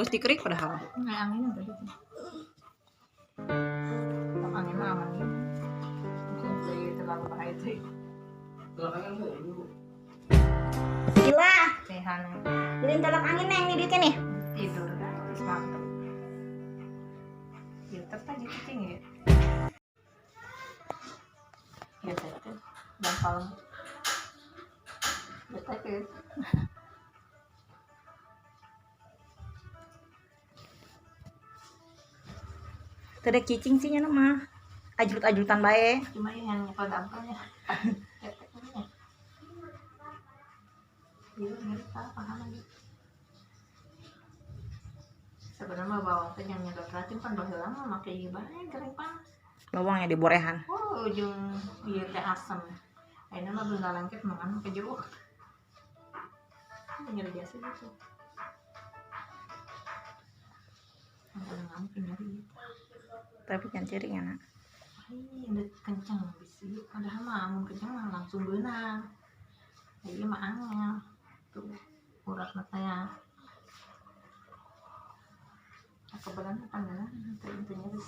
Terus dikerik padahal. Nggak anginnya tadi tuh. Angin mah aman gitu. Jadi terlalu bahaya tuh. Gila. Sehan. Beliin tolak angin Neng nih duitnya nih. Tidur terus mantap. YouTube tadi cicing ya. Ya itu gampang. Betul. Tadi cicing sih nya mah. Ajut-ajutan bae. Cuma yang nyekel dampaknya. Iya, ngerti paham lagi. Sebenarnya bawang teh yang nyedot racun kan baheula mah make ieu bae goreng panas. Bawangnya di borehan. Oh, ujung ieu teh asam. Ayeuna mah beunal lengket mangan ke jeruk. Nyeri biasa gitu. Angkat ngamuk nyeri. Tapi kan ciri anak. Ai, udah kencang bisi. Padahal mah amun kencang mah langsung beunang. Ieu mah angel. Tuh, uratna teh ya. Kebetulan pandangan itu nyeri.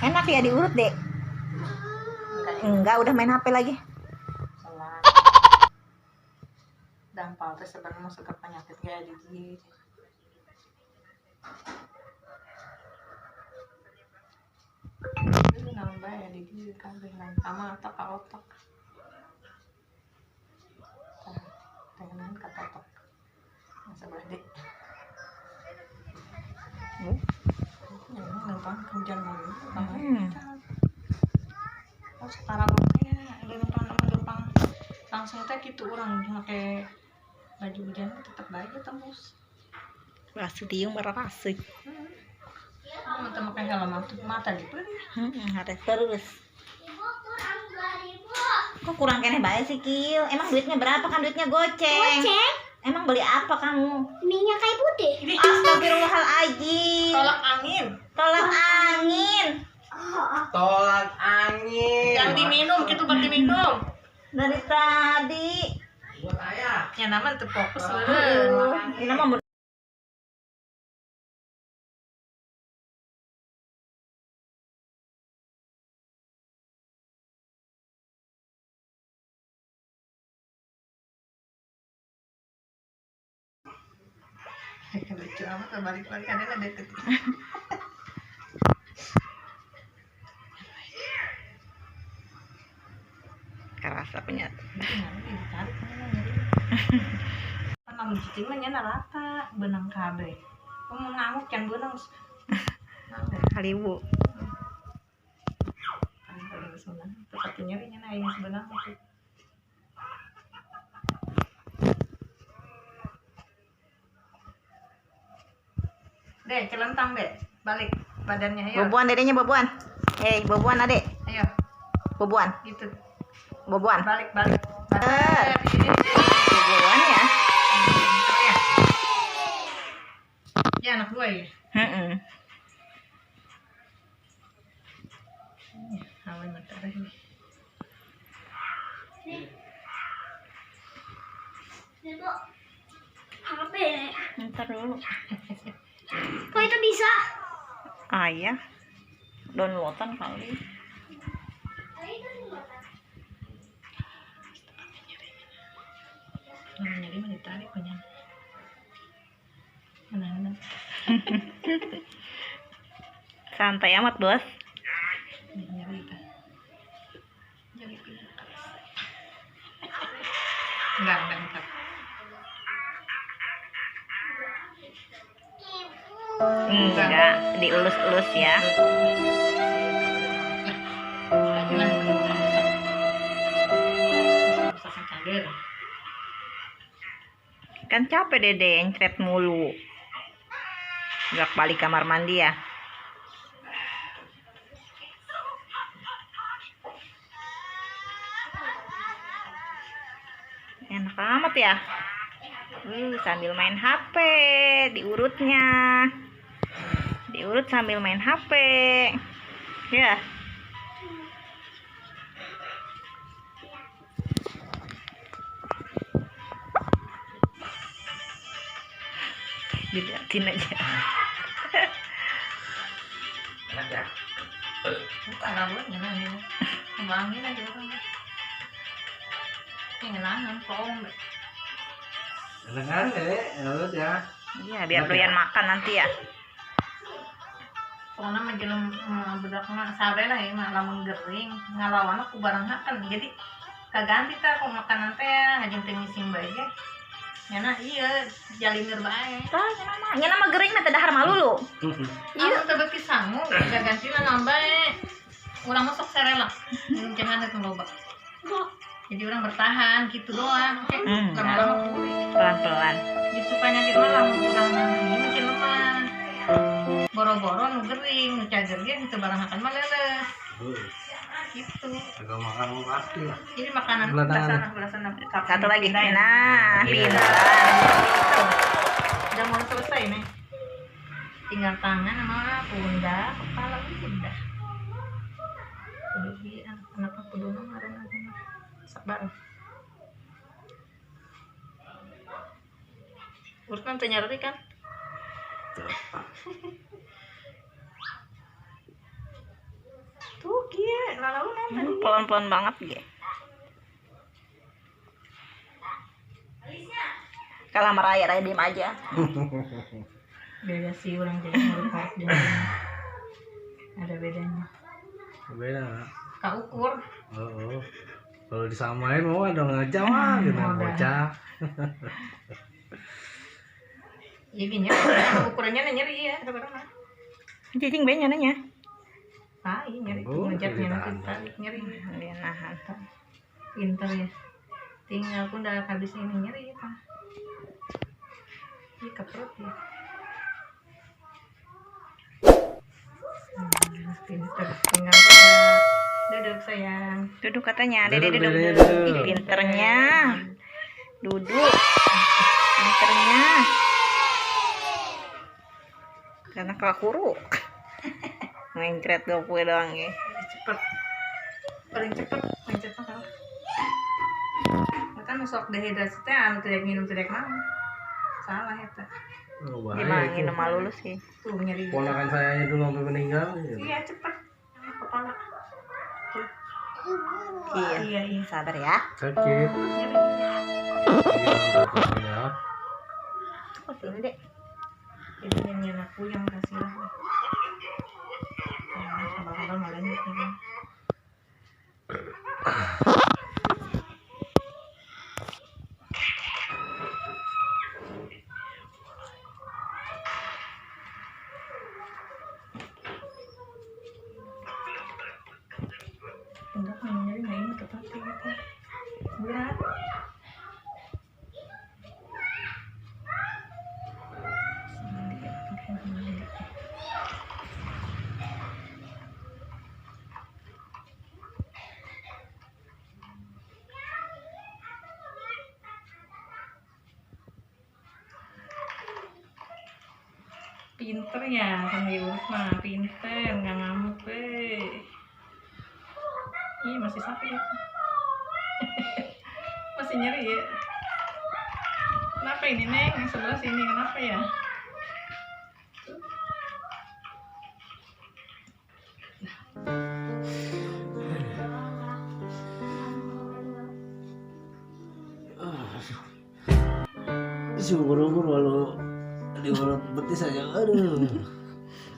Enak ya diurut dek. Enggak, udah main HP lagi. Salah. Dampal teh sebenarnya masuk ke penyakit kayak gigi. Ini nambah ya di gigi kan dengan sama otak ke otak. Dengan kata otak. Sebelah dik. Ya, gampang hujan mulu. Oh, sekarang ya gampang langsung teh gitu orang pakai baju hujan tetap baik tembus. Rasu tiung berarasik. Mau pakai helm mata di pun. Ada terus. Kok kurang kene bae sih Kil? Emang duitnya berapa kan duitnya goceng? Emang beli apa kamu? Minyak kayu putih. Astagfirullahaladzim. Tolak angin. Tolak angin. Tolak angin. Yang diminum gitu bagi minum. Dari tadi. Buat ayah. Ya nama tuh fokus leureun. Ini nama Lucu amat balik lagi ada deket. kerasa punya. Ditarik kan lamun cicing mah nya rata benang kabeh. Mau ngamuk can benang. Halibu. Kan sunah. Tetep nyeri nya aing sebenang itu. Dek, celentang dek. Balik badannya ayo. Boboan dedenya boboan. Hei, boboan adek. Ayo, Boboan. gitu. Boboan. Balik. Boboan ya. Ya anak dua ya. Hawan mata ini. Ibu, HP. Ntar dulu. Kok itu bisa? Ayah. Downloadan kali. Nyeri mah ditarik banyak. Mana. Santai amat, Bos. Nyeri kan. Nyeri pilih. Enggak. Enggak, dielus-elus ya. Kan capek dede encret mulu. Gak balik kamar mandi ya. Enak amat ya. Sambil main HP diurutnya. Diurut sambil main HP. Ya. Diliatin aja. Enak ya? Bukan laluan gimana ini? Kembangin aja orang. Ini ngelangan, kolong deh. Enak kan ya? Ya. Iya, biar doyan makan nanti ya. Pokoknya menjelang bedak mah sabar lah ya, mah lamun gering ngalawan aku barang makan. Jadi kaganti ta kok makanan teh hajeng teh ngising bae ge. Nyana iya jalineur bae. Tah, nya nama gering mah teh dahar malulu. Iya teh beuki sangu, gagantina naon bae. Urang masuk serela. Jangan itu loba. Jadi orang bertahan gitu doang. Oke, lama-lama pulih. Pelan-pelan. Jadi supaya nyakit malam kurang ini makin lemah. Boro-boro nu gering, nu cager ge itu barang makan mah leles. Gitu. Agak makan pasti lah. Jadi makanan belasan Satu lagi. Nah, Iya. pintar. Udah mau selesai nih. Tinggal tangan sama pundak, kepala udah. Jadi anak kudu ngaran aja mah. Sabar. Urut kan teu nyari kan? Tuh kieu lalaunan tadi. Pelan-pelan banget ge. Kalau meraya diem aja. Beda sih orang jadi mulut kayak gini. Ada bedanya. Beda nggak? Kak ukur. Oh. Kalau disamain mau ada ngajak mah gitu Mau dah. bocah. Iya gini, ukurannya nyeri ya, sebenarnya. Cicing banyak nanya. Ah, iya nyeri. Oh, Ngejaknya jadi nanti tarik nyeri. Dia nahan. Pinter ya. Tinggal pun udah habis ini nyeri ya pak. Ini ke perut ya. Pinter. Tinggal udah duduk sayang. Duduk katanya. Duduk, Dede duduk. Dede, Duduk. duduk. Ih, pinternya. Duduk. Pinternya. Karena kelakuru. Mencret 20 doang ya. Cepet. Paling cepet kalau. Kan sok dehidrasi teh anu tidak minum tidak mau. Salah ya teh. Oh, Dia bahaya mah itu. minum lulus sih. Tuh nyeri. Ponakan saya dulu sampai meninggal. Iya cepet. Kepala. Iya. Iya. Sabar ya. Sakit. Nyeri. Iya. Oh, sini deh. Jadi nyanyian aku yang kasih lah. Bakal malah gitu. Enggak nyari nggak ini tepat gitu. Berat. Pinter ya sama Yurus mah pinter nggak ngamuk Ih masih sakit ya. Masih nyeri ya. Kenapa ini Neng yang sebelah sini kenapa ya? Syukur-syukur walau diurut betis aja, aduh.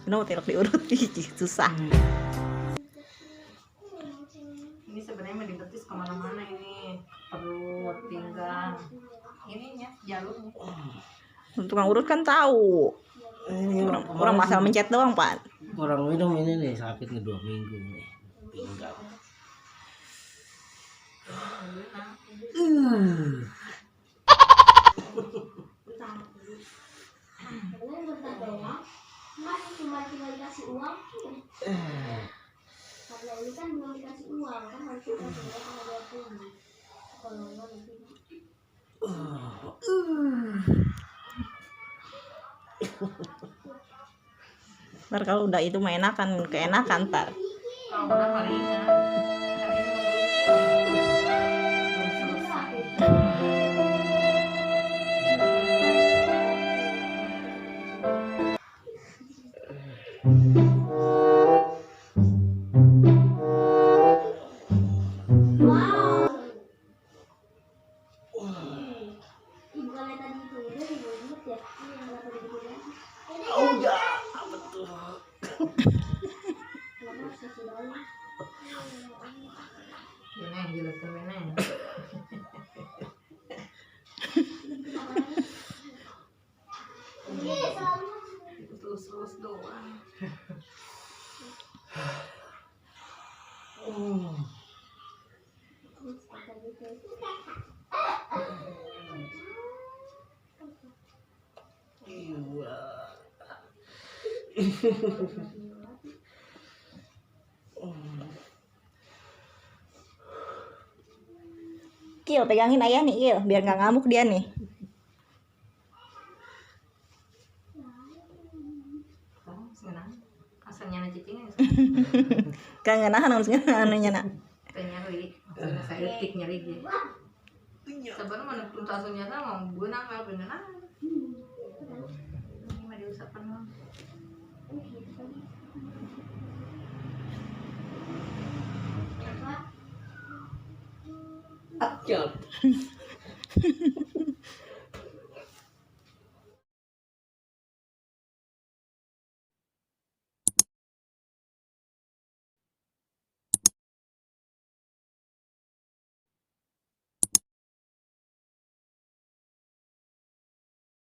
Kenapa tidak diurut? Susah. Ini sebenarnya mah di betis kemana-mana ini perut, pinggang, ininya jalurnya. Untuk yang urut kan tahu. Ini Orang masalah mencet doang, Pak. Orang minum ini nih sakit nih 2 minggu nih pinggang. Katanya bentar doang, mas cuma dikasih uang. Karena ini kan belum dikasih uang, kan harus dikasih uang sama 20. Kalau enggak nanti. Ntar kalau udah itu mah enakan, keenakan ntar. Kalau udah palingan hari ini belum selesai. Wow. Bukannya tadi itu udah dibuat ya? Ini yang kenapa dibikin? Oh ya, apa tuh? Kenapa harus kasih daun? Ini yang jelekin ini. Ini selalu Terus doang. Iya. Kil, pegangin ayah nih, Kil, biar nggak ngamuk dia nih. Sekarang senang. Asalnya na cicing ya. Kangen nahan maksudnya anunya nak. Saya nyari. Maksudnya saya etik nyari dia. Sebenarnya mana pun tasunya sama benang apa benang. Ini mah diusahakan mah. Acap.